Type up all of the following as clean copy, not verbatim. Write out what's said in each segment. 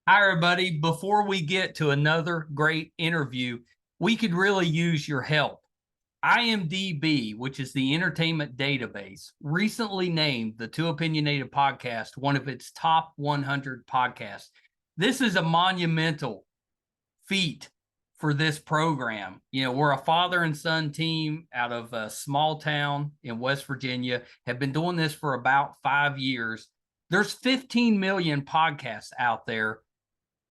Hi, everybody. Before we get to another great interview, we could really use your help. IMDb, which is the entertainment database, recently named the Two Opinionated podcast one of its top 100 podcasts. This is a monumental feat for this program. You know, we're a father and son team out of a small town in West Virginia, have been doing this for about 5 years. There's 15 million podcasts out there.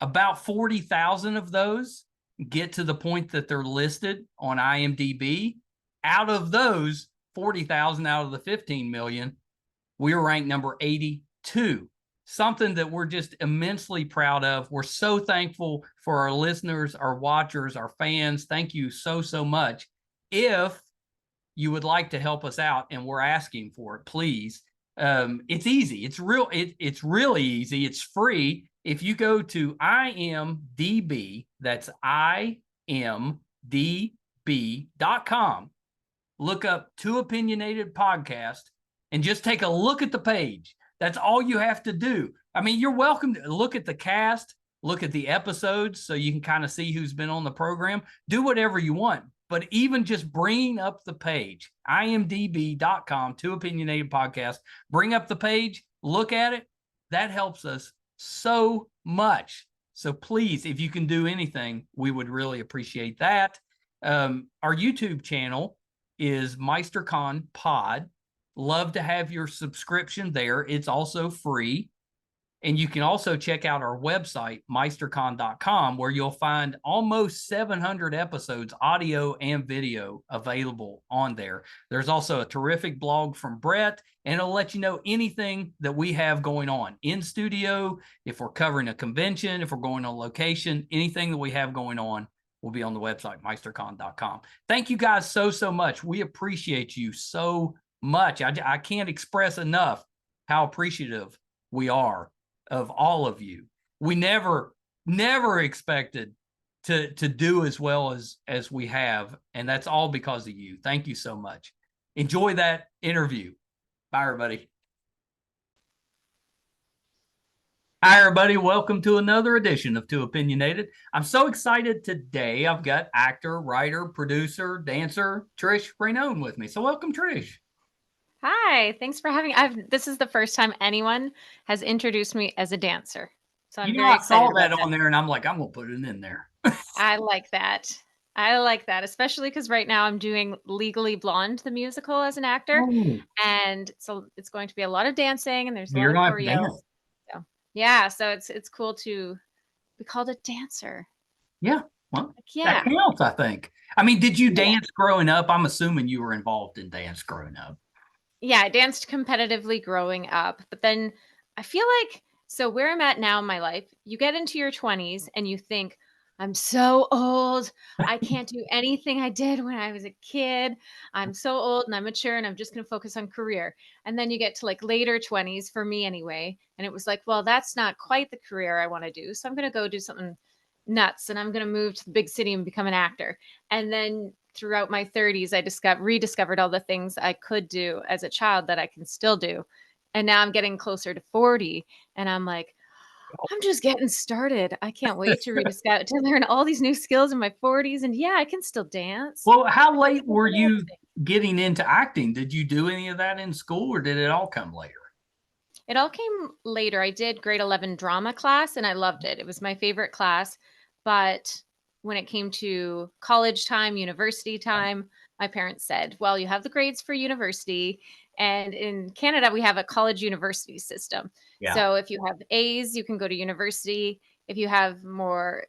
About 40,000 of those get to the point that they're listed on IMDb. Out of those 40,000 out of the 15 million, we were ranked number 82. Something that we're just immensely proud of. We're so thankful for our listeners, our watchers, our fans. Thank you so, so much. If you would like to help us out, and we're asking for it, please. It's easy. It's really easy. It's free. If you go to IMDb, that's imdb.com, look up Two Opinionated Podcast, and just take a look at the page. That's all you have to do. I mean, you're welcome to look at the cast, look at the episodes so you can kind of see who's been on the program. Do whatever you want. But even just bringing up the page, imdb.com, Two Opinionated Podcast, bring up the page, look at it. That helps us so much. So please, if you can do anything, we would really appreciate that. Our YouTube channel is MeisterCon Pod. Love to have your subscription there. It's also free. And you can also check out our website, meistercon.com, where you'll find almost 700 episodes, audio and video, available on there. There's also a terrific blog from Brett, and it'll let you know anything that we have going on in studio, if we're covering a convention, if we're going on location, anything that we have going on will be on the website, meistercon.com. Thank you guys so, so much. We appreciate you so much. I can't express enough how appreciative we are of all of you. We never expected to do as well as we have, and that's all because of you. Thank you so much. Enjoy that interview. Bye, everybody. Hi, everybody. Welcome to another edition of Two Opinionated. I'm so excited today. I've got actor, writer, producer, dancer, Trish Rainone with me. So welcome, Trish. Hi, thanks for having me. This is the first time anyone has introduced me as a dancer. So I'm very excited I saw that about on there, and I'm like, I'm going to put it in there. I like that. I like that, especially because right now I'm doing Legally Blonde, the musical, as an actor. Oh, And so it's going to be a lot of dancing and there's a lot you're of going to have to choreo. dance. So yeah, so it's cool to be called a dancer. Yeah, well, Yeah. that counts, I think. I mean, did you Yeah. dance growing up? I'm assuming you were involved in dance growing up. Yeah, I danced competitively growing up, but then I feel like so where I'm at now in my life, you get into your 20s and you think, I'm so old. I can't do anything I did when I was a kid. I'm so old and I'm mature and I'm just going to focus on career. And then you get to like later 20s for me anyway, and it was like, well, that's not quite the career I want to do. So I'm going to go do something nuts and I'm going to move to the big city and become an actor. And then throughout my 30s, I rediscovered all the things I could do as a child that I can still do. And now I'm getting closer to 40 and I'm like, I'm just getting started. I can't wait to rediscover to learn all these new skills in my 40s. And yeah, I can still dance. Well, how I can late still were do you everything. getting into acting? Did you do any of that in school, or did it all come later? It all came later. I did grade 11 drama class and I loved it. It was my favorite class. But when it came to college time, university time, my parents said, well, you have the grades for university. And in Canada, we have a college university system. Yeah. So if you have A's, you can go to university. If you have more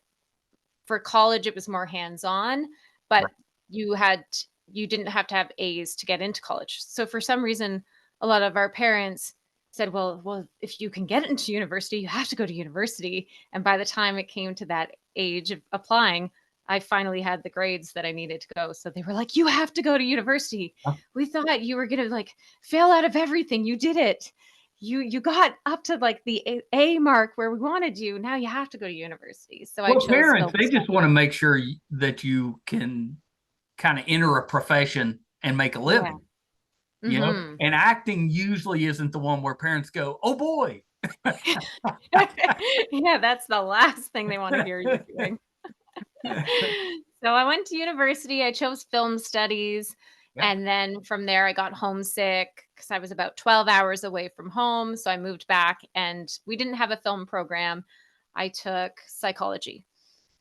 for college, it was more hands on, but Right. you didn't have to have A's to get into college. So for some reason, a lot of our parents said, well, if you can get into university, you have to go to university. And by the time it came to that age of applying, I finally had the grades that I needed to go. So they were like, you have to go to university. We thought you were going to like fail out of everything. You did it. You got up to like the A mark where we wanted you. Now you have to go to university. So I Well, chose parents, film they stuff. just want to make sure that you can kind of enter a profession and make a Yeah. living, Mhm. and acting usually isn't the one where parents go, oh boy, Yeah, that's the last thing they want to hear you doing. So I went to university. I chose film studies. Yeah. And then from there, I got homesick because I was about 12 hours away from home. So I moved back and we didn't have a film program. I took psychology,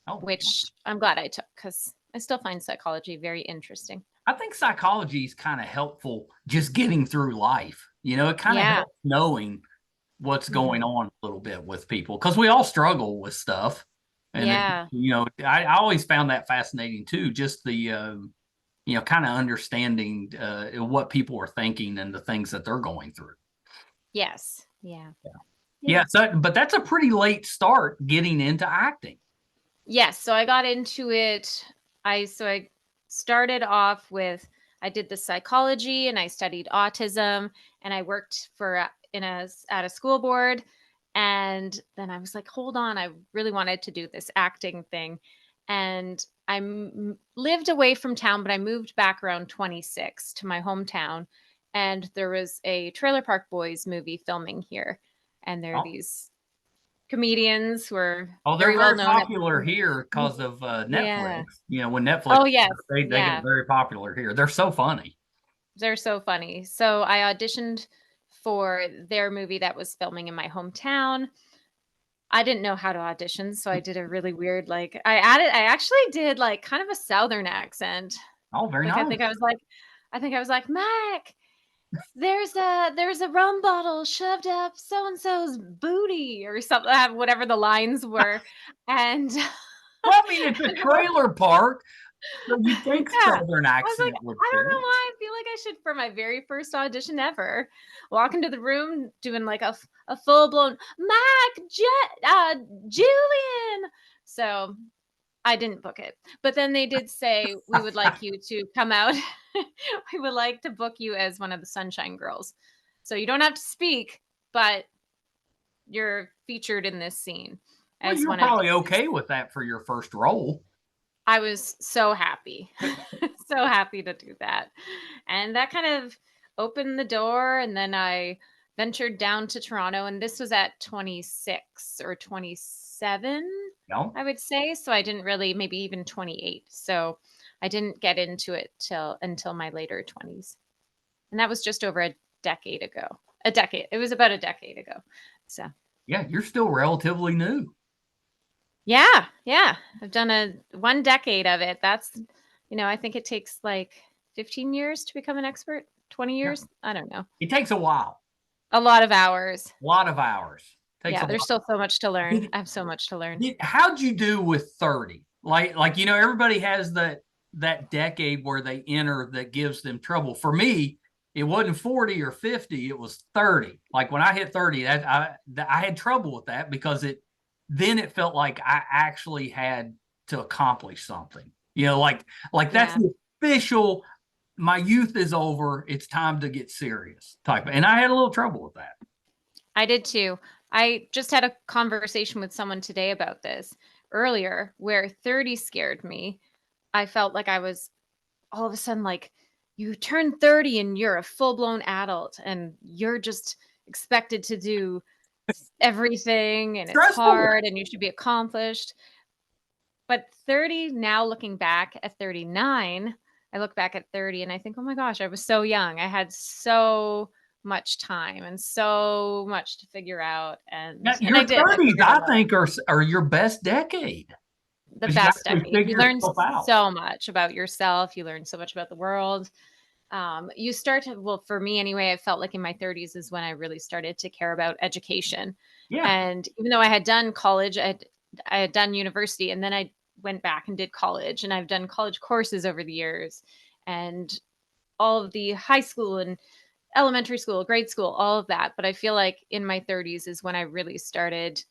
Oh, which I'm glad I took because I still find psychology very interesting. I think psychology is kind of helpful just getting through life. It kind of Yeah. helps knowing what's going Mhm. on a little bit with people because we all struggle with stuff. And Yeah. I always found that fascinating too, just the kind of understanding what people are thinking and the things that they're going through. Yes. Yeah. Yeah. Yeah. Yeah. So, but that's a pretty late start getting into acting. Yes, so I got into it. I started off with I did the psychology and I studied autism and I worked for at a school board, and then I was like, hold on, I really wanted to do this acting thing, and lived away from town, but I moved back around 26 to my hometown, and there was a Trailer Park Boys movie filming here, and there are Oh, these comedians who are oh, they're very well very known at popular the here time. because of Yeah. Netflix. When Netflix, Oh, yes. they get Yeah. very popular here. They're so funny. They're so funny. So I auditioned for their movie that was filming in my hometown. I didn't know how to audition, so I did a really weird, I actually did like kind of a Southern accent. Oh, very Like nice. I think I was like, Mac, there's a rum bottle shoved up so and so's booty or something, whatever the lines were. And Well, I mean, it's a trailer park, so you think Yeah. Southern I was like, accent would I don't fit. know why I feel like I should, for my very first audition ever, walk into the room doing like a full blown Julian. So I didn't book it. But then they did say, we would like you to come out. We would like to book you as one of the Sunshine Girls. So you don't have to speak, but you're featured in this scene Well, as you're one of probably these. okay with that for your first role. I was so happy, so happy to do that. And that kind of opened the door. And then I ventured down to Toronto, and this was at 26 or 27, No, I would say. So I didn't really, maybe even 28. So I didn't get into it until my later 20s. And that was just over a decade ago. A decade. It was about a decade ago. So yeah, you're still relatively new. yeah, yeah. I've done a 1 decade of it. I think it takes like 15 years to become an expert, 20 Yeah, years. I don't know. it takes a while, A lot of hours. a lot of hours. Takes Yeah, a there's lot. still so much to learn. Did, I have so much to learn. how'd you do with 30? Like everybody has that decade where they enter that gives them trouble. For me, it wasn't 40 or 50, it was 30. Like when I hit 30, I had trouble with that because it felt like I actually had to accomplish something. Like that's Yeah, the official, my youth is over, it's time to get serious type. And I had a little trouble with that. I did too. I just had a conversation with someone today about this earlier where 30 scared me. I felt like I was all of a sudden like, you turn 30 and you're a full-blown adult and you're just expected to do everything and it's Stressful. hard and you should be accomplished. But 30 now, looking back at 39, I look back at 30 and I think, oh my gosh, I was so young. I had so much time and so much to figure out. Now, And I your did. I 30s, figured a I lot. think, are your best decade The because you best actually decade. You figure learn yourself out. so much about yourself. You learn so much about the world. You start to, well, for me anyway, I felt like in my 30s is when I really started to care about education. Yeah. And even though I had done college, I had done university, and then I went back and did college, and I've done college courses over the years, and all of the high school and elementary school, grade school, all of that. But I feel like in my 30s is when I really started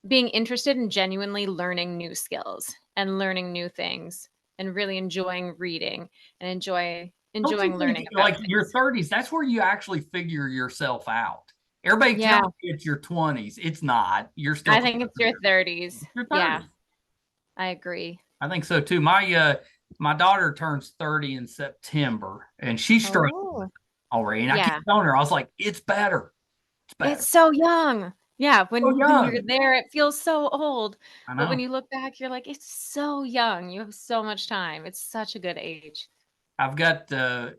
being interested in genuinely learning new skills and learning new things and really enjoying reading and Don't you enjoying think learning about like your things. 30s, that's where you actually figure yourself out? Everybody Yeah, tells you it's your 20s. It's not. You're still I trying think to it's your figure it out. 30s. Your Yeah, 30s. I agree. I think so too. My daughter turns 30 in September and she's struggling Oh, already. And I keep yeah. telling her, I was like, it's better. It's so young. Yeah, So when you're young. there, it feels so old, I but when know. you look back, you're like, "It's so young. You have so much time." It's such a good age. I've got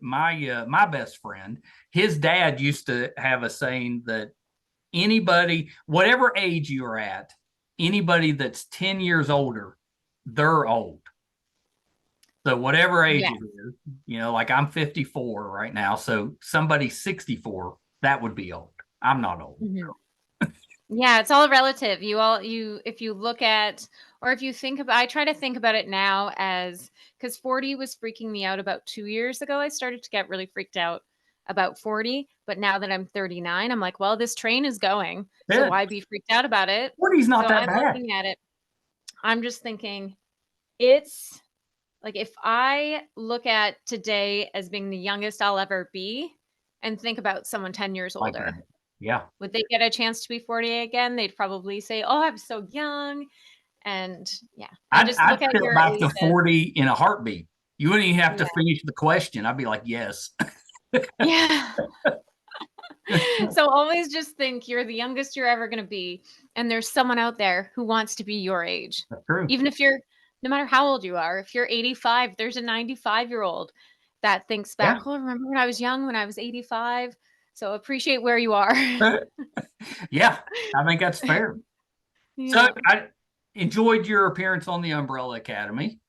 my best friend. His dad used to have a saying that anybody, whatever age you're at, anybody that's 10 years older, they're old. So whatever age Yeah. it is, like I'm 54 right now. So somebody 64, that would be old. I'm not old. Mhm. Yeah, it's all relative. If you look at, or if you think about, I try to think about it now as, because 40 was freaking me out about 2 years ago. I started to get really freaked out about 40. But now that I'm 39, I'm like, well, this train is going. So Good. why be freaked out about it? 40's not So that I'm bad. looking at it. I'm just thinking, it's like, if I look at today as being the youngest I'll ever be and think about someone 10 years Like that. older, Yeah. would they get a chance to be 40 again? They'd probably say, "Oh, I'm so young." And yeah, I I'd, just I'd look at fill your back to age as, 40 in a heartbeat. You wouldn't even have to yeah. finish the question. I'd be like, yes. Yeah. So always just think you're the youngest you're ever going to be, and there's someone out there who wants to be your age. That's true. Even if you're, no matter how old you are, if you're 85, there's a 95-year-old that thinks Yeah. back, "Oh, remember when I was young, when I was 85?" So appreciate where you are. Yeah. I think that's fair. So Yeah. I enjoyed your appearance on the Umbrella Academy,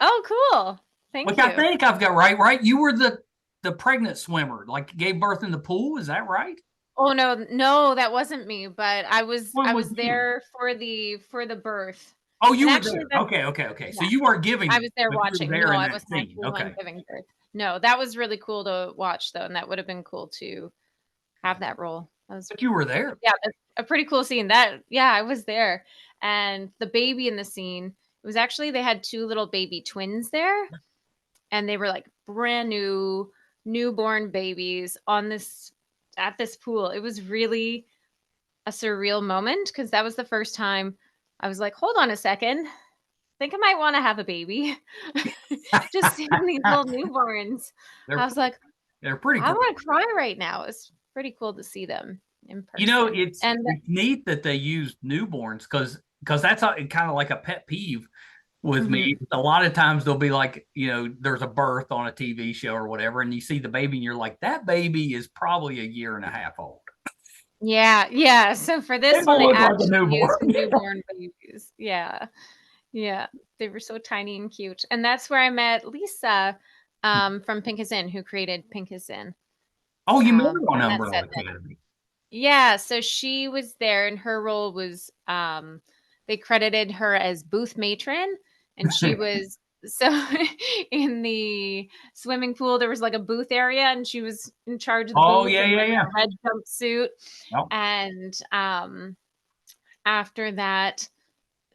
Oh, cool. Thank which I you. think I've got right. Right. You were the pregnant swimmer, like gave birth in the pool. Is that right? Oh, no, no, that wasn't me, but When I was was you? there for the birth. Oh, And you were actually there. that's, Okay. Okay. Okay. So yeah, you weren't I giving, was there but you were watching. there No, in I that wasn't scene. actually the one Okay. giving birth. No, that was really cool to watch though, and that would have been cool to have that role. That was, But you were there. yeah, that's a pretty cool scene. That, yeah, I was there. And the baby in the scene, it was actually, they had 2 little baby twins there, and they were like brand new newborn babies on this at this pool. It was really a surreal moment because that was the first time I was like, hold on a second. I think I might want to have a baby. Just seeing these little newborns. they're I was pretty, like, they're pretty I cool. want to cry right now. It's pretty cool to see them in You know, person. it's And it's neat that they used newborns because that's kind of like a pet peeve with me. mhm. A lot of times they'll be like, there's a birth on a TV show or whatever, and you see the baby and you're like, that baby is probably a year and a half old. Yeah, yeah. So for They this one, don't they look like a actually used newborn. newborn babies. Yeah. Yeah, they were so tiny and cute. And that's where I met Lisa, from Pink is In, who created Pink is In, Oh, you met her on on that Umbrella set then. Academy. Yeah, so she was there, and her role was, they credited her as booth matron, and she was, so in the swimming pool, there was like a booth area, and she was in charge of the Oh, booth yeah, in yeah, like yeah. a red jumpsuit. Oh, And after that,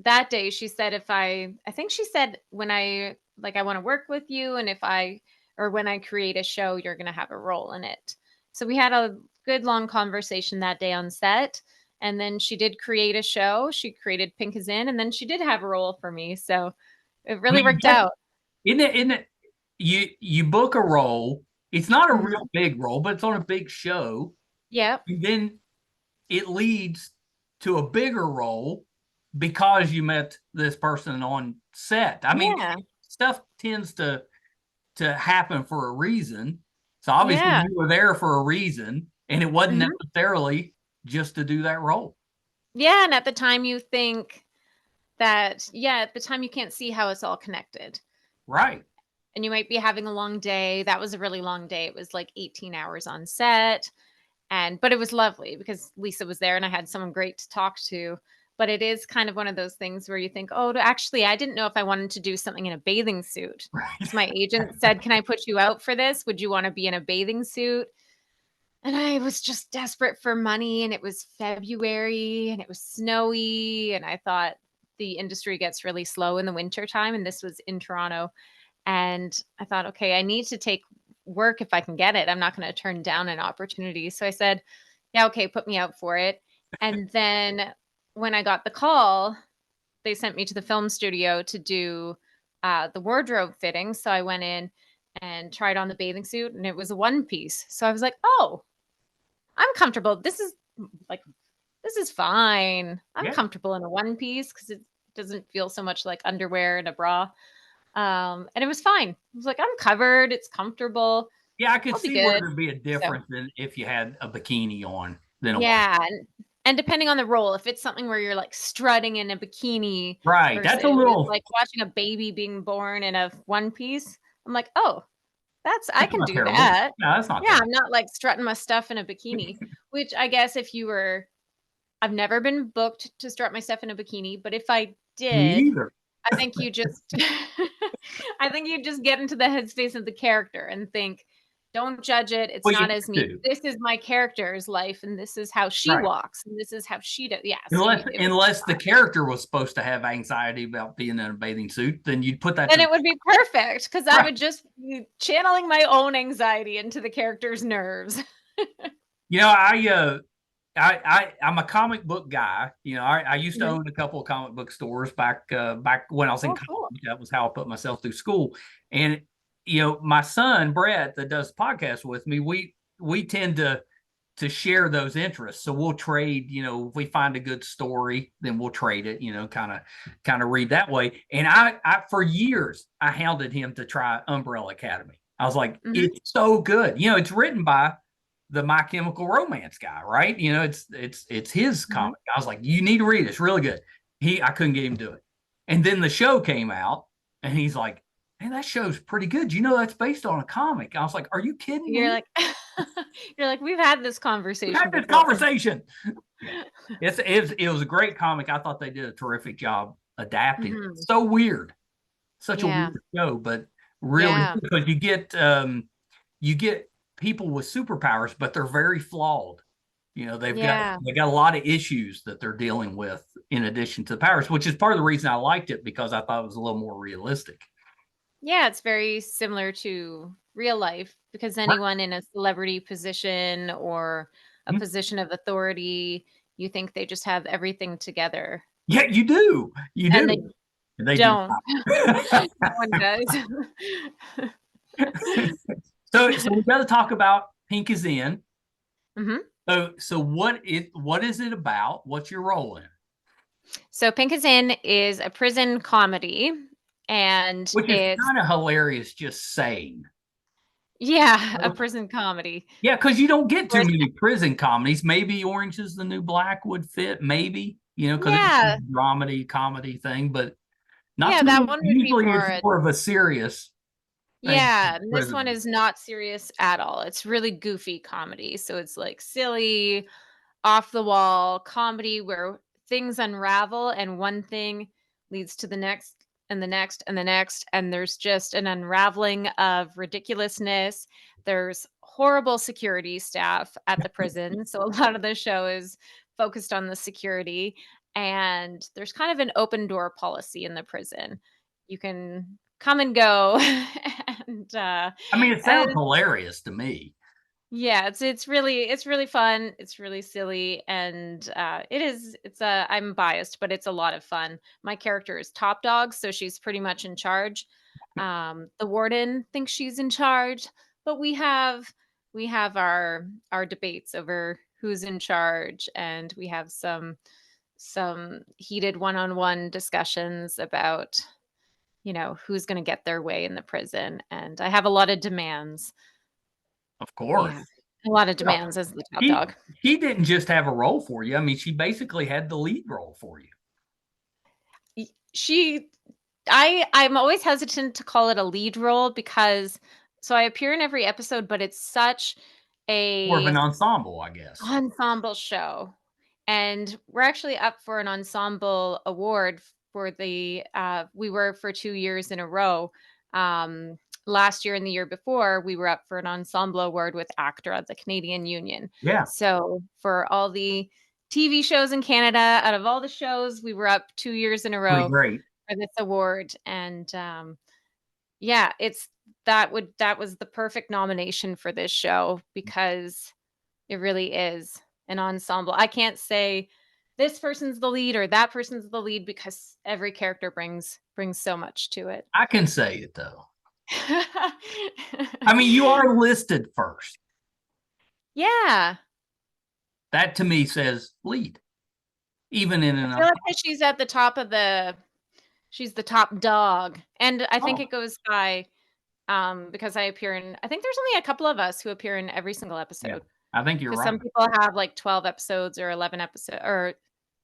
that day she said, if I think she said, when I want to work with you, and if I or when I create a show, you're going to have a role in it. So we had a good long conversation that day on set, and then she did create a show. She created Pink is In, and then she did have a role for me, so it I really mean, worked out. isn't it? You book a role. It's not a Mhm. real big role, but it's on a big show. Yep. And then it leads to a bigger role because you met this person on set. I mean, Yeah. stuff tends to happen for a reason. So obviously Yeah. you were there for a reason, and it wasn't Mhm. necessarily just to do that role. Yeah, and at the time you think that, yeah, at the time you can't see how it's all connected. Right. And you might be having a long day. That was a really long day. It was like 18 hours on set. But it was lovely because Lisa was there and I had someone great to talk to. But it is kind of one of those things where you think, oh, actually, I didn't know if I wanted to do something in a bathing suit. Right. So my agent said, "Can I put you out for this? Would you want to be in a bathing suit?" And I was just desperate for money. And it was February and it was snowy. And I thought, the industry gets really slow in the winter time. And this was in Toronto. And I thought, okay, I need to take work if I can get it. I'm not going to turn down an opportunity. So I said, yeah, okay, put me out for it. And then when I got the call, they sent me to the film studio to do the wardrobe fitting. So I went in and tried on the bathing suit, and it was a one piece. So I was like, oh, I'm comfortable. like, this is fine. I'm Yeah. comfortable in a one piece because it doesn't feel so much like underwear and a bra. And it was fine. I was like, I'm covered. It's comfortable. Yeah, I could I'll be see where good. there'd be a So difference than if you had a bikini on than a one. yeah, and depending on the role, if it's something where you're like strutting in a bikini Right. versus That's a little, like watching a baby being born in a one piece, I'm like, oh, I that's can not do terrible. that. No, that's not Yeah, terrible. I'm not like strutting my stuff in a bikini, which I guess if you were, I've never been booked to strut my stuff in a bikini, but if I Me did, either. I think you just I think you just get into the headspace of the character and think, don't judge it. It's Well, you not have as me. to. This is my character's life, and this is how she Right. walks, and this is how she does. Yeah, so Unless it would be unless the fine. character was supposed to have anxiety about being in a bathing suit, then you'd put that Then to the it would be perfect because I right. would just be channeling my own anxiety into the character's nerves. You know, I'm a comic book guy. You know, I used to Mhm. own a couple of comic book stores back when I was in Oh, cool. college. That was how I put myself through school. And you know, my son Brett that does the podcast with me, we tend to share those interests. So we'll trade, you know, if we find a good story, then we'll trade it, you know, kind of read that way. And I for years I hounded him to try Umbrella Academy. I was like, Mhm, it's so good. You know, it's written by the My Chemical Romance guy, right? You know, it's his mhm. comic. I was like, you need to read it. It's really good. I couldn't get him to do it. And then the show came out, and he's like, "Man, that show's pretty good. You know, that's based on a comic." I was like, "Are you kidding You're me? like you're like, "We've had this We conversation had this before." conversation." Yeah, it was a great comic. I thought they did a terrific job adapting. Mhm. So weird, such a Yeah. weird show, but really Yeah. because you get people with superpowers, but they're very flawed. You know, Yeah. they got a lot of issues that they're dealing with in addition to the powers, which is part of the reason I liked it because I thought it was a little more realistic. Yeah, it's very similar to real life because Right. anyone in a celebrity position or a Mhm. position of authority, you think they just have everything together, Yeah, you do. You and they do. And they do don't. not. No one does. So we got to talk about Pink is in. Mhm. So what is it about? What's your role in? So Pink is In is a prison comedy, and Which is it's kind of hilarious just saying. yeah, a prison comedy. Yeah, because you don't get too Whereas many prison comedies. Maybe Orange is the New Black would fit, maybe, you know, because it's yeah, a dramedy comedy thing, but not yeah, too that many. one would be Usually it's more more of a serious thing. yeah, and this one Prison. is not serious at all. It's really goofy comedy. So it's like silly, off the wall comedy where things unravel and one thing leads to the next and the next and the next. And there's just an unraveling of ridiculousness. There's horrible security staff at the prison. So a lot of the show is focused on the security. And there's kind of an open door policy in the prison. You can come and go and I mean, it sounds and hilarious to me. yeah, it's really fun, it's really silly, and, I'm biased, but it's a lot of fun. My character is top dog, so she's pretty much in charge. The warden thinks she's in charge, but we have our debates over who's in charge, and we have some heated one-on-one discussions about, who's gonna get their way in the prison, and I have a lot of demands. Of Yeah, course. a lot of No, demands as the top she dog. she didn't just have a role for you. I mean, she basically had the lead role for you. Y she I'm always hesitant to call it a lead role because so I appear in every episode, but it's such More of an a ensemble, I guess. ensemble show, and we're actually up for an ensemble award for we were for 2 years in a row. Um, Last year and the year before, we were up for an ensemble award with ACTRA, the Canadian Union. Yeah, So, for all the TV shows in Canada, out of all the shows, we were up 2 years in a pretty row great. for this award, and, yeah, that was the perfect nomination for this show because it really is an ensemble. I can't say this person's the lead or that person's the lead because every character brings so much to it. I can say it though. I mean, you are listed first. Yeah. That to me says lead. Even in an I feel like she's at the top of she's the top dog. And I think it goes by because I appear in, I think there's only a couple of us who appear in every single episode. I think you're Because right. some people have like 12 episodes or 11 episodes, or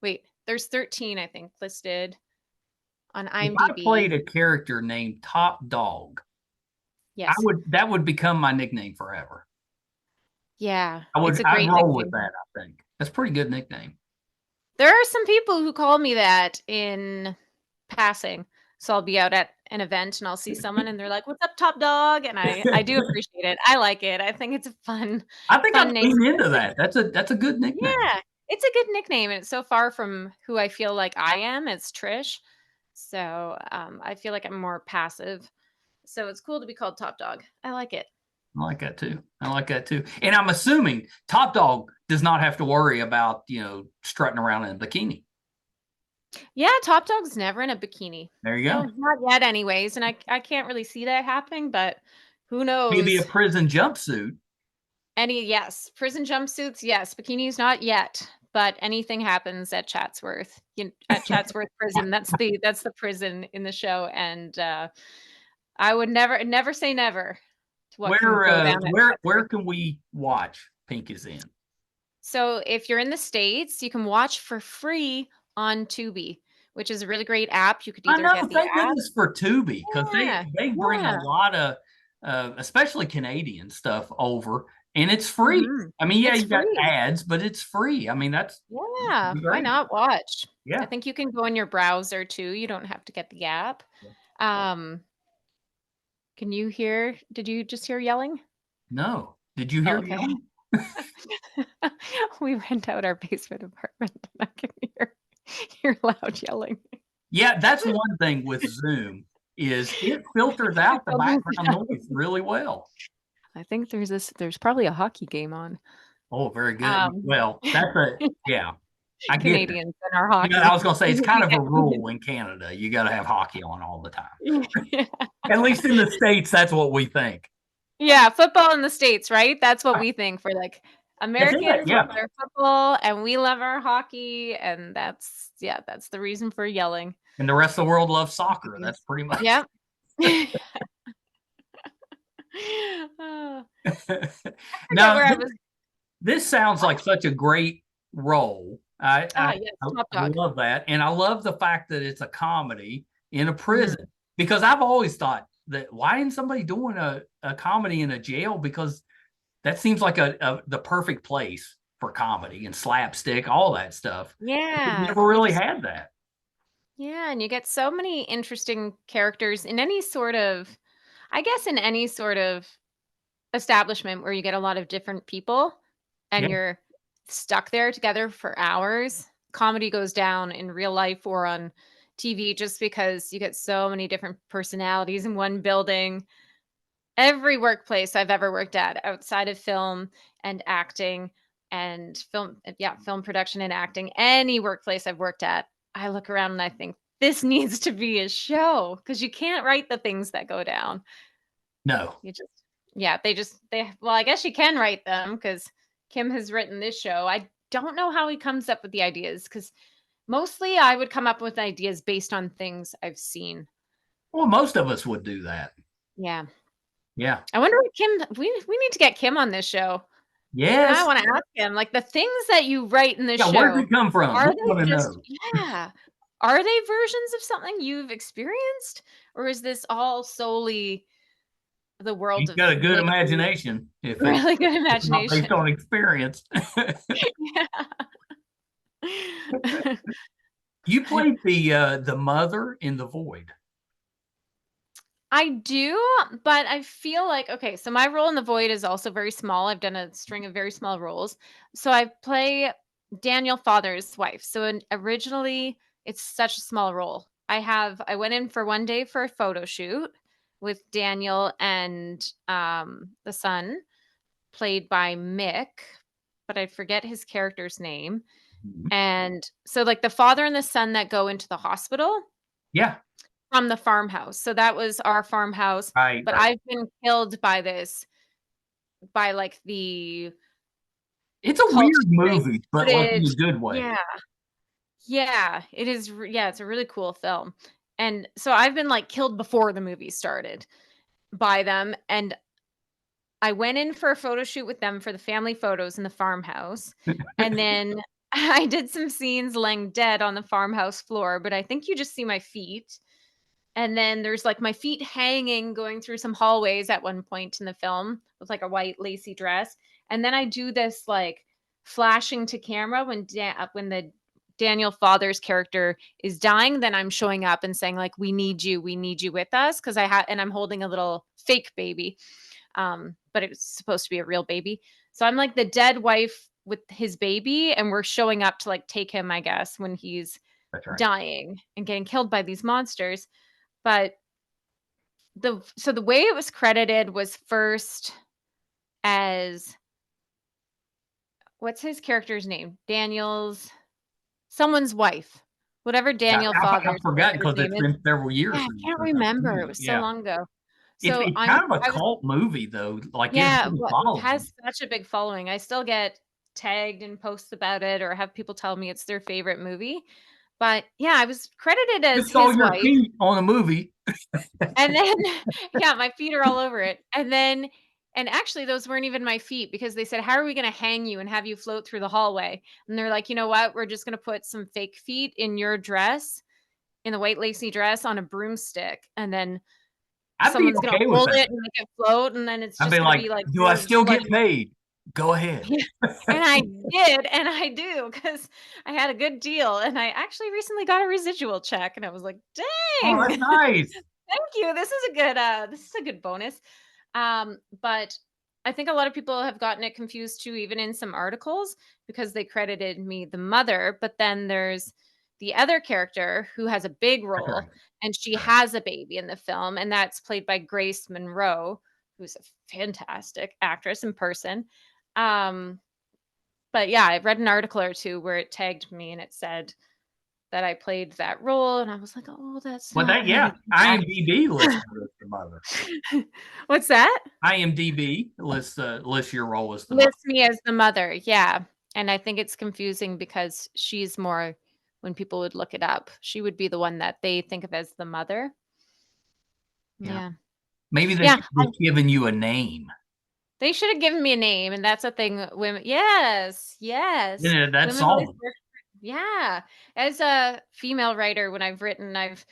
wait, there's 13, I think, listed on If I IMDb. played a character named Top Dog, Yes. that would become my nickname forever. Yeah. I'd roll with that, I think. That's a pretty good nickname. There are some people who call me that in passing. So I'll be out at an event and I'll see someone and they're like, "What's up, Top Dog?" And I do appreciate it. I like it. I think it's a fun I'd name. lean into that. That's a good nickname. Yeah. It's a good nickname, and it's so far from who I feel like I am. It's Trish. So I feel like I'm more passive. So it's cool to be called Top Dog. I like it. I like that too. And I'm assuming Top Dog does not have to worry about, strutting around in a bikini. Yeah, Top Dog's never in a bikini. There you go. No, not yet anyways. And I can't really see that happening, but who knows? Maybe a prison jumpsuit. Yes. Prison jumpsuits, yes. Bikinis, not yet. But anything happens at Chatsworth. At Chatsworth Prison. That's the prison in the show. And I would never say never to what can go down where can we watch Pink is In? So if you're in the States, you can watch for free on Tubi, which is a really great app. You could either get the thank app. goodness for Tubi, because they bring a lot of especially Canadian stuff over, and it's free. I mean, you got ads, but it's free. I mean, that's why not watch? Yeah. I think you can go in your browser too. You don't have to get the app. Can you hear? Did you just hear yelling? No. Did you hear yelling? We rent out our basement apartment and I can hear loud yelling. Yeah, that's one thing with Zoom is it filters out the background noise really well. I think there's probably a hockey game on. Oh, very good. Well, that's I get Canadians and our hockey. I was going to say it's kind of a rule in Canada. You got to have hockey on all the time. Yeah. At least in the States, that's what we think. Yeah, football in the States, right? That's what we think. For like Americans love their football and we love our hockey, and that's the reason for yelling. And the rest of the world loves soccer. That's pretty much. Yeah. Now, this sounds like such a great role. I love that. And I love the fact that it's a comedy in a prison, because I've always thought that why isn't somebody doing a comedy in a jail? Because that seems like the perfect place for comedy and slapstick, all that stuff. Yeah. We've never really had that. Yeah. And you get so many interesting characters in any sort of establishment where you get a lot of different people and you're stuck there together for hours. Comedy goes down in real life or on TV just because you get so many different personalities in one building. Every workplace I've ever worked at outside of film and acting and film production and acting, any workplace I've worked at, I look around and I think this needs to be a show, because you can't write the things that go down. No. You just well, I guess you can write them because Kim has written this show. I don't know how he comes up with the ideas, because mostly I would come up with ideas based on things I've seen. Well, most of us would do that. Yeah. Yeah. I wonder what Kim, we need to get Kim on this show. Yes. I want to ask him, like, the things that you write in this show. Where did it come from? Are they versions of something you've experienced? Or is this all solely the world? He's got a good imagination. Really good imagination. Based on experience. You played the mother in The Void. I do, but I feel like, okay, so my role in The Void is also very small. I've done a string of very small roles. So I play Daniel Father's wife. So originally it's such a small role. I went in for one day for a photo shoot with Daniel and the son, played by Mick, but I forget his character's name. And so like the father and the son that go into the hospital. Yeah. From the farmhouse. So that was our farmhouse. But I've been killed by like the It's a cult weird thing, movie, but like in a footage. good way. Yeah. Yeah, it is. Yeah, it's a really cool film. And so I've been like killed before the movie started by them. And I went in for a photo shoot with them for the family photos in the farmhouse. And then I did some scenes laying dead on the farmhouse floor, but I think you just see my feet. And then there's like my feet hanging going through some hallways at one point in the film with like a white lacy dress. And then I do this like flashing to camera when the Daniel Father's character is dying, then I'm showing up and saying like we need you with us because I'm holding a little fake baby. But it's supposed to be a real baby. So I'm like the dead wife with his baby and we're showing up to like take him, I guess, when he's That's right. dying and getting killed by these monsters. But the way it was credited was first as what's his character's name? Daniel's someone's wife. Whatever Yeah, Daniel I Father's forgot character's because name it's is. been several Yeah, years I since can't I've remember. seen It it. was so Yeah. long ago. It's So it's kind of a I was cult movie though. Like it has yeah, a well, it following. has such a big following. I still get tagged in posts about it or have people tell me it's their favorite movie. But yeah, I was credited as Just saw his your wife. feet on a movie. And then yeah, my feet are all over it. And actually those weren't even my feet because they said, "How are we gonna hang you and have you float through the hallway?" And they're like, "You know what? We're just gonna put some fake feet in your dress, in the white lacy dress on a broomstick, and then I'd be someone's gonna okay with hold that. it and make it float, and then it's I'd just be gonna like, be like do I your still get bloody." paid? Go ahead. Yeah, and I did, and I do because I had a good deal, and I actually recently got a residual check, and I was like, Oh, "Dang." that's nice. Thank you. This is a good bonus. But I think a lot of people have gotten it confused too, even in some articles, because they credited me the mother, but then there's the other character who has a big That's right. role and she Right. has a baby in the film, and that's played by Grace Monroe, who's a fantastic actress in person. Um, but yeah, I read an article or two where it tagged me and it said that I played that role, and I was like, "Oh, that's Well, so that yeah, great." IMDb lists her as the mother. What's that? IMDb lists your role as the mother. Lists me as the mother, yeah, and I think it's confusing because she's more when people would look it up, she would be the one that they think of as the mother. Yeah. Yeah. Maybe they Yeah, should have just given you a name. they should have given me a name, and that's a thing women yes, yes. Yeah, that's Women always solved. yeah. As a female writer, when I've written, I've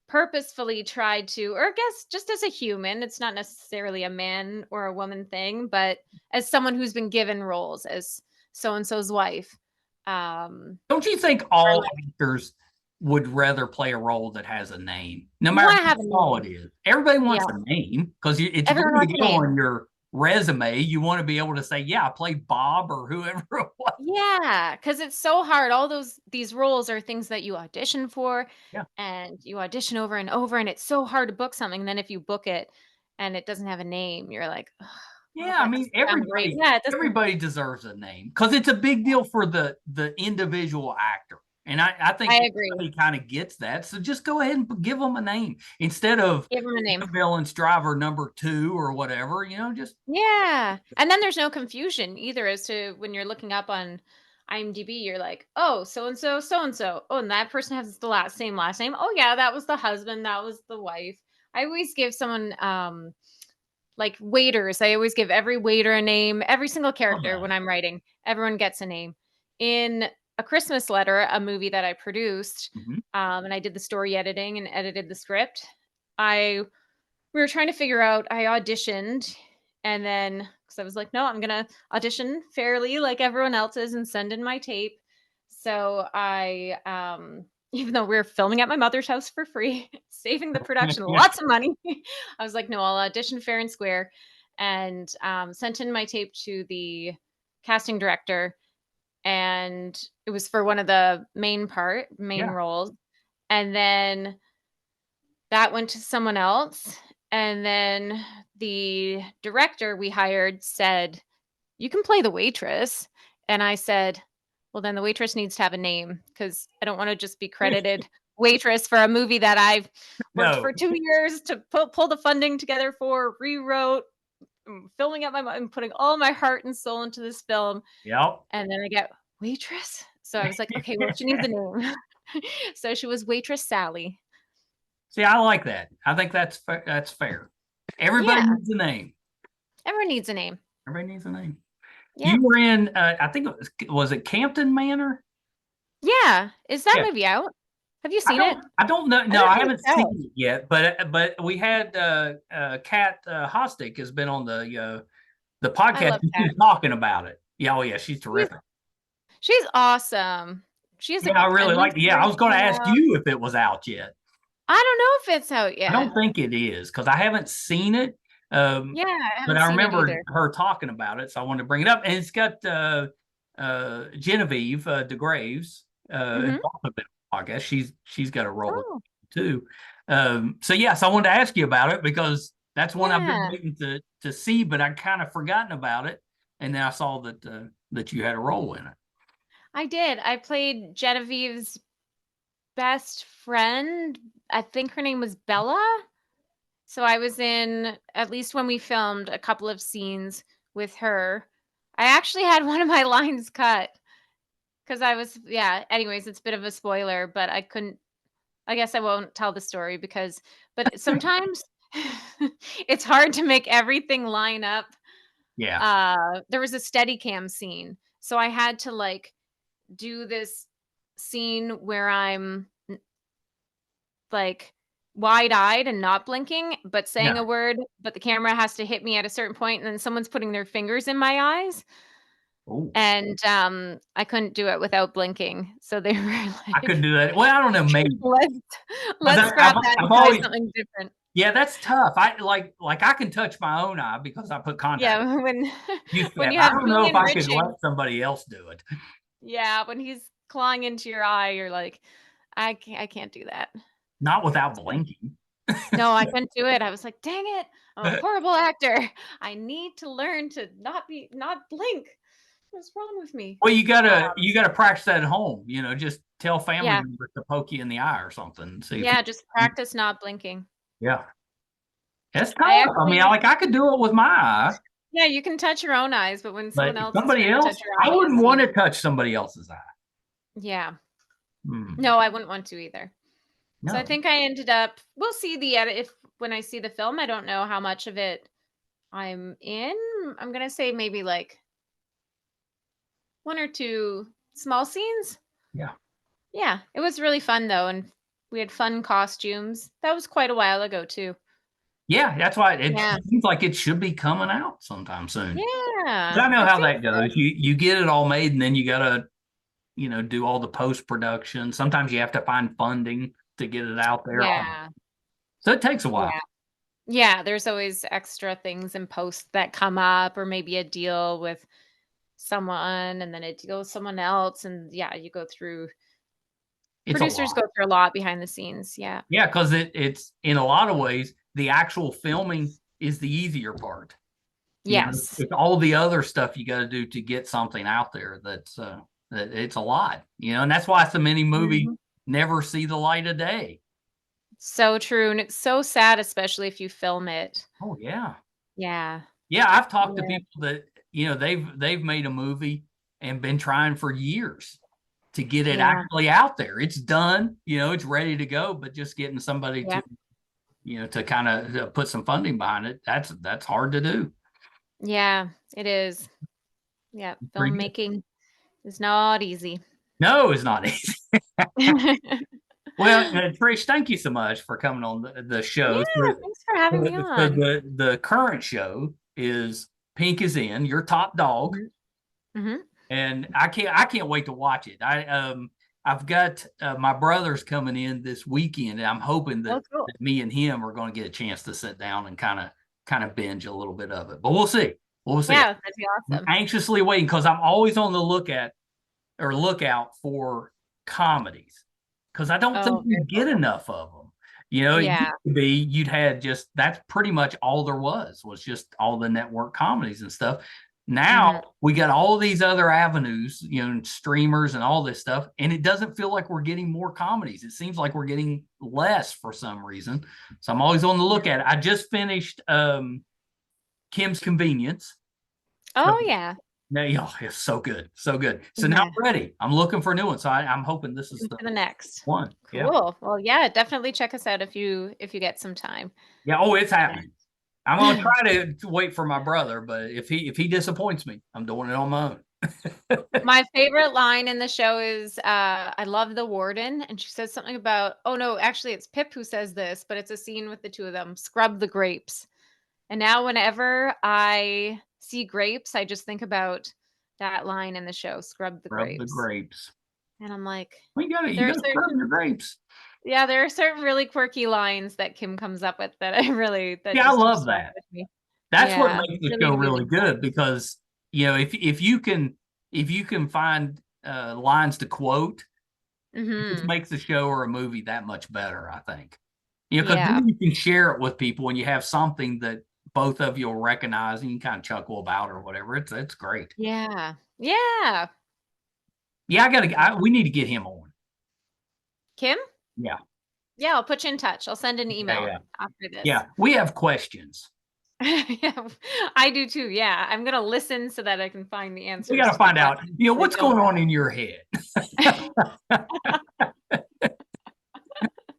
purposefully tried to, or I guess just as a human, it's not necessarily a man or a woman thing, but as someone who's been given roles as so and so's wife. Um, Don't you think or all like actors would rather play a role that has a name, no you matter want to how have a small it name. is? Everybody Yeah. wants a name because it's Everyone going wants to a go name. on your resume. You want to be able to say, "Yeah, I played Bob" or whoever it was. Yeah, because it's so hard. All these roles are things that you audition for Yeah, and you audition over and over, and it's so hard to book something. And then if you book it and it doesn't have a name, you're like, "Ugh, well, yeah. I that mean, doesn't sound great." Yeah, it doesn't. everybody deserves a name because it's a big deal for the individual actor. And I think I agree. everybody kind of gets that. So just go ahead and give them a name instead of Give them a name. ambulance driver number 2 or whatever. Just Yeah. And then there's no confusion either as to when you're looking up on IMDb, you're like, oh, so and so, so and so. Oh, and that person has the same last name. Oh, yeah, that was the husband. That was the wife. I always give someone like waiters. I always give every waiter a name, every single love character that. when I'm writing. Everyone gets a name. In A Christmas Letter, a movie that I produced, Mhm. and I did the story editing and edited the script. I we were trying to figure out I auditioned and then because I was like, no, I'm gonna audition fairly like everyone else is and send in my tape. So I even though we are filming at my mother's house for free, saving the production Yeah. lots of money, I was like, no, I'll audition fair and square and sent in my tape to the casting director and it was for one of the main Yeah. roles. And then that went to someone else, and then the director we hired said, "You can play the waitress." And I said, "Well, then the waitress needs to have a name because I don't wanna just be credited waitress for a movie that I've worked No. for 2 years to pull the funding together for, rewrote, filming up I'm putting all my heart and soul into this film, Yep. and then I get waitress. So I was like, okay, well, she needs a name. So she was waitress Sally. See, I like that. I think that's fair. Everybody Yeah, needs a name. everyone needs a name. Everybody needs a name. Yeah, You were in, I think was it Campton Manor? yeah. Is that Yeah. movie out? Have you seen it? I don't know. I No, don't I think haven't so. seen it yet. But we had Kat Hostick has been on the I podcast. love And Kat. she's talking about it. Yeah, oh yeah, she's She's terrific. she's awesome. She has Yeah, I a really new like it. Yeah, I series was going to coming ask out. you if it was out yet. I don't know if it's out I yet. don't think it is because I haven't seen it. Yeah, I But haven't I seen it remember either. her talking about it, so I wanted to bring it up. And it's got Genevieve DeGraves has Mhm. also been on the podcast. She's got a role Oh, too. So yes, I wanted to ask you about it because that's one I've been yeah. waiting to see, but I kind of forgotten about it. And then I saw that you had a role in it. I did. I played Genevieve's best friend. I think her name was Bella. So I was in, at least when we filmed, a couple of scenes with her. I actually had one of my lines cut because I was, yeah. Anyways, it's a bit of a spoiler, but I couldn't. I guess I won't tell the story but sometimes it's hard to make everything line up. Yeah. There was a Steadicam scene, so I had to like do this scene where I'm like wide-eyed and not blinking, but saying Yeah. a word, but the camera has to hit me at a certain point, and then someone's putting their fingers in my eyes, Oh, and, I couldn't do it without blinking, so they were I like, couldn't do that. Well, I don't know, maybe. "Let's 'Cause let's scrap that and I've try always, something different." yeah, that's tough. I like I can touch my own eye because I put contact. Yeah, when Used to when that. you I have don't know if Julian I could Riching, let somebody else do it. yeah, when he's clawing into your eye, you're like, I can't do that." Not without So blinking. no, I couldn't do it. I was like, "Dang it, I'm a horrible actor. I need to learn to not blink. What's wrong with me?" Well, Um, you gotta practice that at home. You know, just tell family yeah, members to poke you in the eye or something. And see if yeah, just you, practice not blinking. yeah, it's I tough. I mean, actually I could do it with my eye, yeah, you can touch your own eyes, but when but someone else is somebody trying to touch else, your I eye, wouldn't it's want you. to touch somebody else's eye. Yeah. Hmm. No, I wouldn't want to either. So I No, think I ended up we'll see the edit if when I see the film, I don't know how much of it I'm in. I'm gonna say maybe like 1 or 2 small scenes. yeah, Yeah, it was really fun though, and we had fun costumes. That was quite a while ago too. yeah. That's why it Yeah. seems like it should be coming out sometime soon. 'Cause Yeah, I know I how think that so. goes. You get it all made, and then you gotta do all the post production. Sometimes you have to find funding to get it out there. Yeah. So it takes a while. Yeah. Yeah, there's always extra things in post that come up or maybe a deal with someone and then it goes someone else and yeah, you go through It's a producers lot. go through a lot behind the scenes. Yeah. Yeah, because it's in a lot of ways, the actual filming is the easier part. Yes. It's all the other stuff you got to do to get something out there that it's a lot, and that's why so many movies Mhm. never see the light of day. So true, and it's so sad, especially if you film it. Oh yeah. Yeah. Yeah, I've talked to Yeah. people that, they've made a movie and been trying for years to get it Yeah. actually out there. It's done, it's ready to go, but just getting somebody Yeah. to kind of put some funding behind it, that's hard to do. Yeah, it is. Yeah, Pretty good. filmmaking is not easy. No, it's not easy. Well, Trish, thank you so much for coming on the Yeah, show. So, thanks for having me so on. the current show is Pink is In, your top dog. Mhm. Mhm. And I can't wait to watch it. I've got my brother's coming in this weekend, and I'm hoping Oh, that, cool. that me and him are going to get a chance to sit down and kind of binge a little bit of it. But we'll see. We'll see. Yeah, that'd be I'm awesome. anxiously waiting because I'm always on the lookout for comedies because I don't think Oh, you very get cool. enough of them. It Yeah. used to be you'd had just that's pretty much all there was just all the network comedies and stuff. Mhm. Now we got all these other avenues, and streamers and all this stuff, and it doesn't feel like we're getting more comedies. It seems like we're getting less for some reason. So I'm always on the Yeah. lookout. I just finished Kim's Convenience. Oh yeah. No, it's so good. So good. So now Yeah. I'm ready. I'm looking for a new one. So I'm hoping this is For the next. one. Yeah. Cool. Well, yeah, definitely check us out if you get some time. Yeah. Oh, it's happening. I'm gonna try to wait for my brother, but if he disappoints me, I'm doing it on my own. My favorite line in the show is I love the warden, and she says something about, oh no, actually it's Pip who says this, but it's a scene with the two of them, scrub the grapes. And now whenever I see grapes, I just think about that line in the show, scrub the Rub the grapes. grapes. And I'm like, Well, you there are gotta scrub certain your grapes. yeah, there are certain really quirky lines that Kim comes up with that that Yeah, I just have love stuck that. with me. That's what Yeah, makes the really show really meaningful. good because if you can find lines to quote, it just Mhm. makes the show or a movie that much better, I think. Because Yeah. then you can share it with people and you have something that both of you will recognize and you can kind of chuckle about or whatever. It's great. Yeah. Yeah. Yeah, we need to get him on. Kim? Yeah. Yeah, I'll put you in touch. I'll send an Yeah, email yeah. after this. Yeah. We have questions. Yeah, I do too. Yeah, I'm gonna listen so that I can find the We answers got to to the find out, questions that I what's don't going on know. in your head.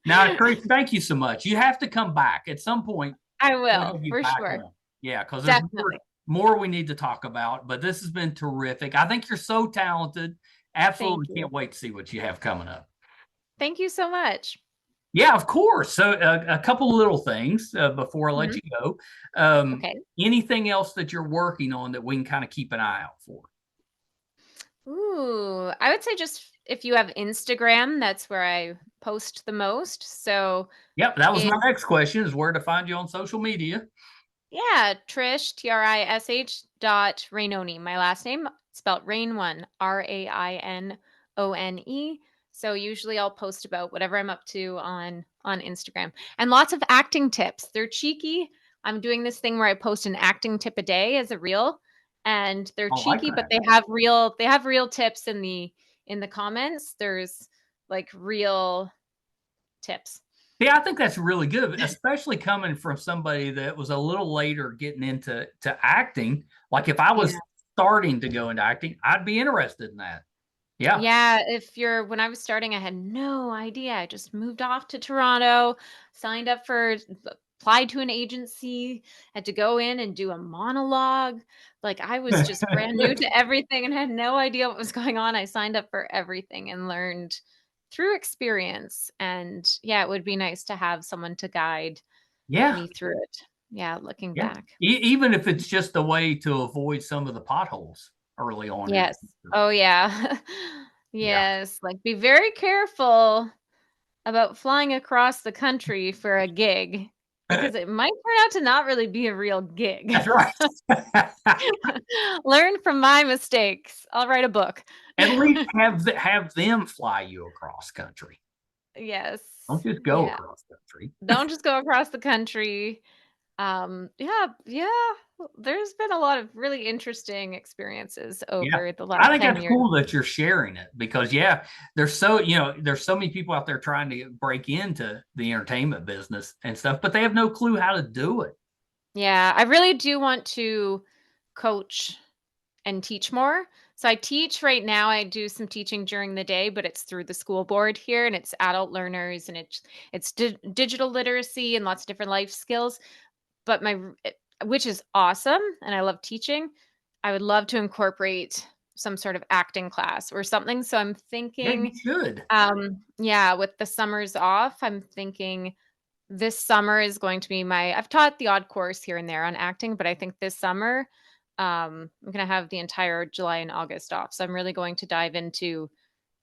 Now, Trish, thank you so much. You have to come back at some point. I We'll will, have you for back sure. on. Yeah, because there's Definitely. more we need to talk about, but this has been terrific. I think you're so talented. Thank Absolutely you. can't wait to see what you have coming up. Thank you so much. Yeah, of course. So a couple little things before I let Mhm. you go. Um, Okay. Anything else that you're working on that we can kind of keep an eye out for? Ooh, I would say just if you have Instagram, that's where I post the most. So Yep, that was my it's next question is where to find you on social media. yeah, Trish, Trish dot Rainone. My last name spelled Rain1, Rainone. So usually I'll post about whatever I'm up to on Instagram. And lots of acting tips. They're cheeky. I'm doing this thing where I post an acting tip a day as a reel, and they're I like cheeky, but that. they have real tips in the comments. There's like real tips. Yeah, I think that's really good, especially coming from somebody that was a little later getting into acting. Like if I Yeah. was starting to go into acting, I'd be interested in that. Yeah. Yeah, when I was starting, I had no idea. I just moved off to Toronto, signed up applied to an agency, had to go in and do a monologue. Like I was just brand new to everything and had no idea what was going on. I signed up for everything and learned through experience. And yeah, it would be nice to have someone to guide Yeah. me through it. Yeah, looking Yeah. back. Even if it's just a way to avoid some of the potholes early on in. Yes. Oh yeah. Yeah. Yes, like be very careful about flying across the country for a gig because it might turn out to not really be a real gig. That's right. Learn from my mistakes. I'll write a book. At least have them fly you across country. Yes. Don't just go Yeah. across country. Don't just go across the country. Yeah, yeah. There's been a lot of really interesting experiences Yeah. over the I last think 10 that's years. cool that you're sharing it because yeah, there's so many people out there trying to break into the entertainment business and stuff, but they have no clue how to do it. Yeah, I really do want to coach and teach more. So I teach right now. I do some teaching during the day, but it's through the school board here, and it's adult learners, and it's digital literacy and lots of different life skills. But which is awesome, and I love teaching. I would love to incorporate some sort of acting class or something. So I'm Yeah, you thinking, should. yeah, with the summers off, I'm thinking this summer is going to be I've taught the odd course here and there on acting, but I think this summer, I'm gonna have the entire July and August off. So I'm really going to dive into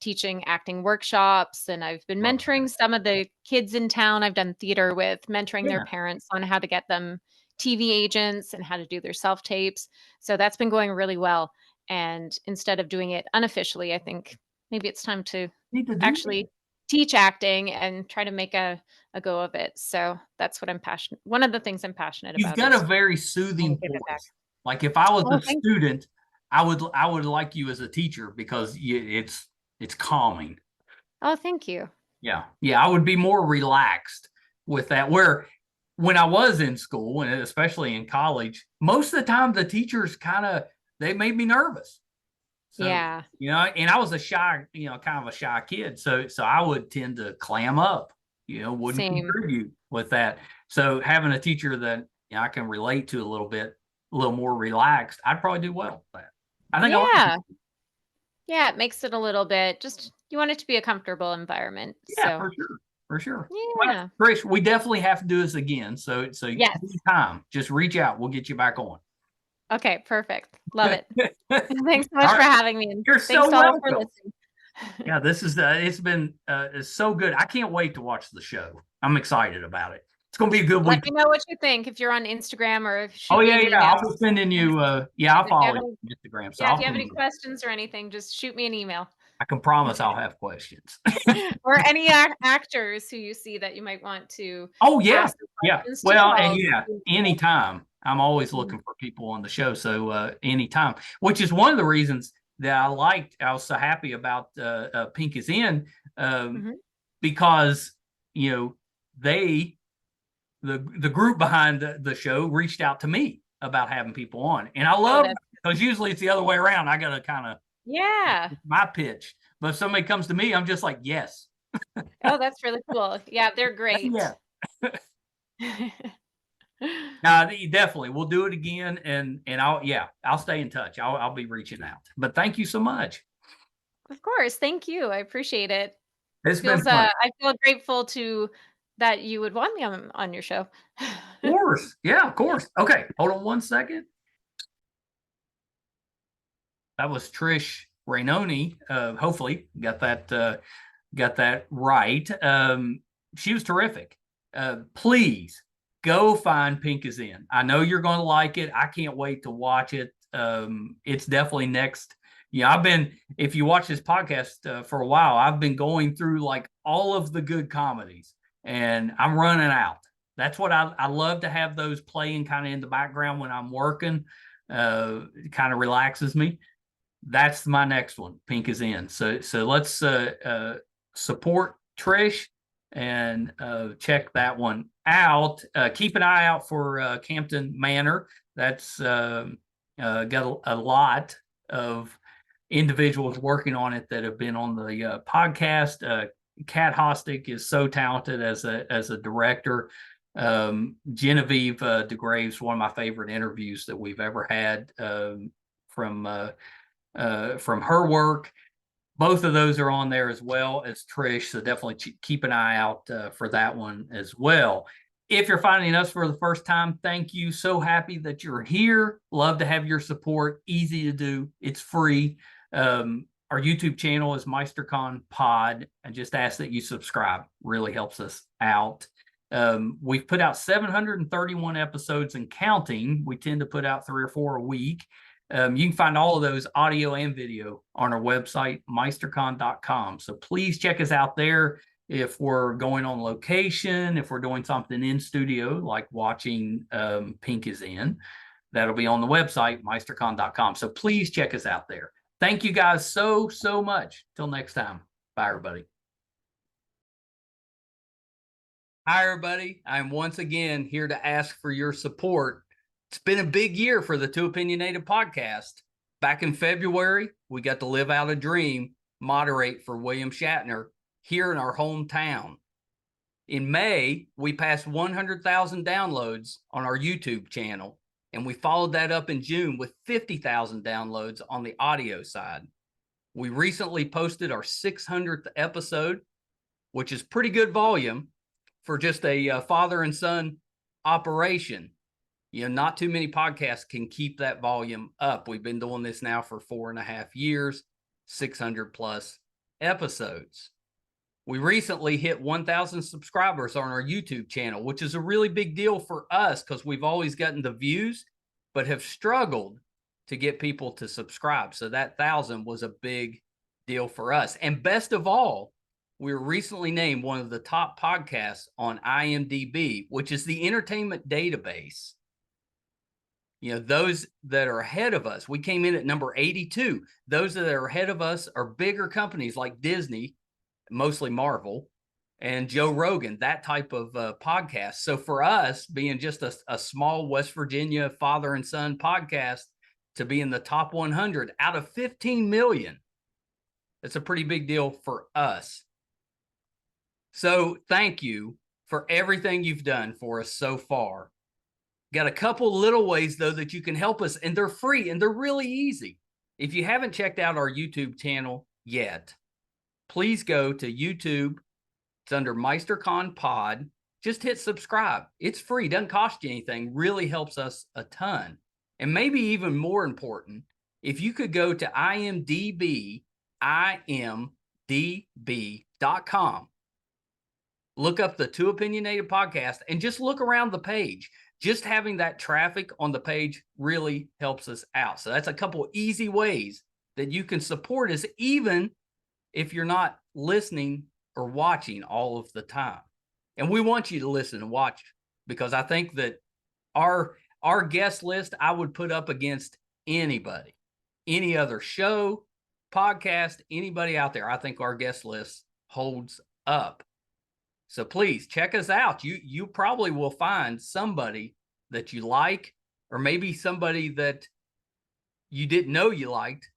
teaching acting workshops, and I've been Love mentoring that. some of the kids in town I've done theater with, mentoring their Yeah. parents on how to get them TV agents and how to do their self-tapes. So that's been going really well, and instead of doing it unofficially, I think maybe it's time to Need to do that. actually teach acting and try to make a go of it. So that's what I'm passionate one of the things I'm passionate You've about got a is very trying soothing to give it back. voice. Like if I was Oh, a thank you. student, I would like you as a teacher because it's calming. Oh, thank you. Yeah. Yeah, I would be more relaxed with that. Where when I was in school, and especially in college, most of the time the teachers they made me nervous. So, Yeah. and I was a shy, kind of a shy kid. So I would tend to clam up, wouldn't Same. contribute with that. So having a teacher that I can relate to a little more relaxed, I'd probably do well with that. I think I Yeah. like it. Yeah, it makes it a little bit just you want it to be a comfortable environment. Yeah, So, for sure. Well, yeah. Trish, we definitely have to do this again. So Yes. anytime, just reach out. We'll get you back on. Okay, perfect. Love it. Thanks so much All for right. having me. And You're thanks so to all for welcome. listening. Yeah, this is it's been it's so good. I can't wait to watch the show. I'm excited about it. It's gonna be a good Let week. me know what you think if you're on Instagram or Oh shoot me yeah, an yeah. email. I'll be sending you I'll If you follow have you any, on Instagram. So yeah, if I'll you have send any you. questions or anything, just shoot me an email. I can promise I'll have questions. Or any actors who you see that you might want to Oh yeah. ask some Yeah. questions too. Well, and yeah, anytime. I'm always Mhm. looking for people on the show. So anytime, which is one of the reasons that I was so happy about Pink is In, um, Mhm. because they the group behind the show reached out to me about having people on, and I Oh, love that's because usually it's the other way around. I gotta kind of yeah. my pitch, but if somebody comes to me, I'm just like yes, Oh, that's really cool. Yeah, they're great. yeah. Definitely, we'll do it again, and I'll stay in touch. I'll be reaching out. But thank you so much. Of course, thank you. I appreciate it. It's been Feels fun. I feel grateful to that you would want me on your show. Of course, yeah, of course. Okay, hold on one second. That was Trish Rainone. Hopefully, got that right. She was terrific. Please go find Pink is In. I know you're going to like it. I can't wait to watch it. It's definitely next. Yeah, if you watch this podcast for a while, I've been going through like all of the good comedies and I'm running out. That's what I love to have those playing kind of in the background when I'm working. It kind of relaxes me. That's my next one. Pink is In. So let's support Trish and check that one out. Keep an eye out for Campton Manor. That's got a lot of individuals working on it that have been on the podcast. Kat Hostick is so talented as a director. Genevieve DeGrave's one of my favorite interviews that we've ever had from her work. Both of those are on there as well as Trish. So definitely keep an eye out for that one as well. If you're finding us for the first time, thank you. So happy that you're here. Love to have your support. Easy to do. It's free. Our YouTube channel is MeisterCon Pod. I just ask that you subscribe. Really helps us out. We've put out 731 episodes and counting. We tend to put out 3 or 4 a week. You can find all of those audio and video on our website, meistercon.com. So please check us out there if we're going on location, if we're doing something in studio, like watching Pink is In. That'll be on the website, meistercon.com. So please check us out there. Thank you guys so much. Till next time. Bye, everybody. Hi, everybody. I'm once again here to ask for your support. It's been a big year for the Two Opinionated podcast. Back in February, we got to live out a dream, moderate for William Shatner here in our hometown. In May, we passed 100,000 downloads on our YouTube channel, and we followed that up in June with 50,000 downloads on the audio side. We recently posted our 600th episode, which is pretty good volume for just a father and son operation. Not too many podcasts can keep that volume up. We've been doing this now for 4.5 years, 600 plus episodes. We recently hit 1,000 subscribers on our YouTube channel, which is a really big deal for us because we've always gotten the views, but have struggled to get people to subscribe. So that 1,000 was a big deal for us. And best of all, we were recently named one of the top podcasts on IMDb, which is the entertainment database. Those that are ahead of us, we came in at number 82. Those that are ahead of us are bigger companies like Disney, mostly Marvel, and Joe Rogan, that type of podcast. So for us, being just a small West Virginia father and son podcast, to be in the top 100 out of 15 million, it's a pretty big deal for us. So thank you for everything you've done for us so far. Got a couple little ways, though, that you can help us, and they're free and they're really easy. If you haven't checked out our YouTube channel yet, please go to YouTube. It's under MeisterCon Pod. Just hit subscribe. It's free, doesn't cost you anything, really helps us a ton. And maybe even more important, if you could go to imdb.com, look up the Two Opinionated podcast, and just look around the page. Just having that traffic on the page really helps us out. So that's a couple easy ways that you can support us, even if you're not listening or watching all of the time. And we want you to listen and watch, because I think that our guest list, I would put up against anybody, any other show, podcast, anybody out there. I think our guest list holds up. So please check us out. You probably will find somebody that you like, or maybe somebody that you didn't know you liked,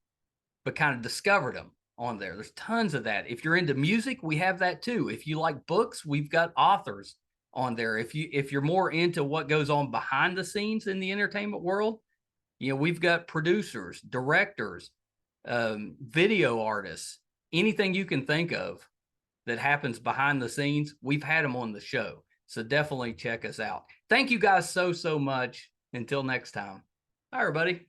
but kind of discovered them on there. There's tons of that. If you're into music, we have that too. If you like books, we've got authors on there. If you're more into what goes on behind the scenes in the entertainment world, we've got producers, directors, video artists, anything you can think of that happens behind the scenes, we've had them on the show. So definitely check us out. Thank you guys so much. Until next time. Bye, everybody.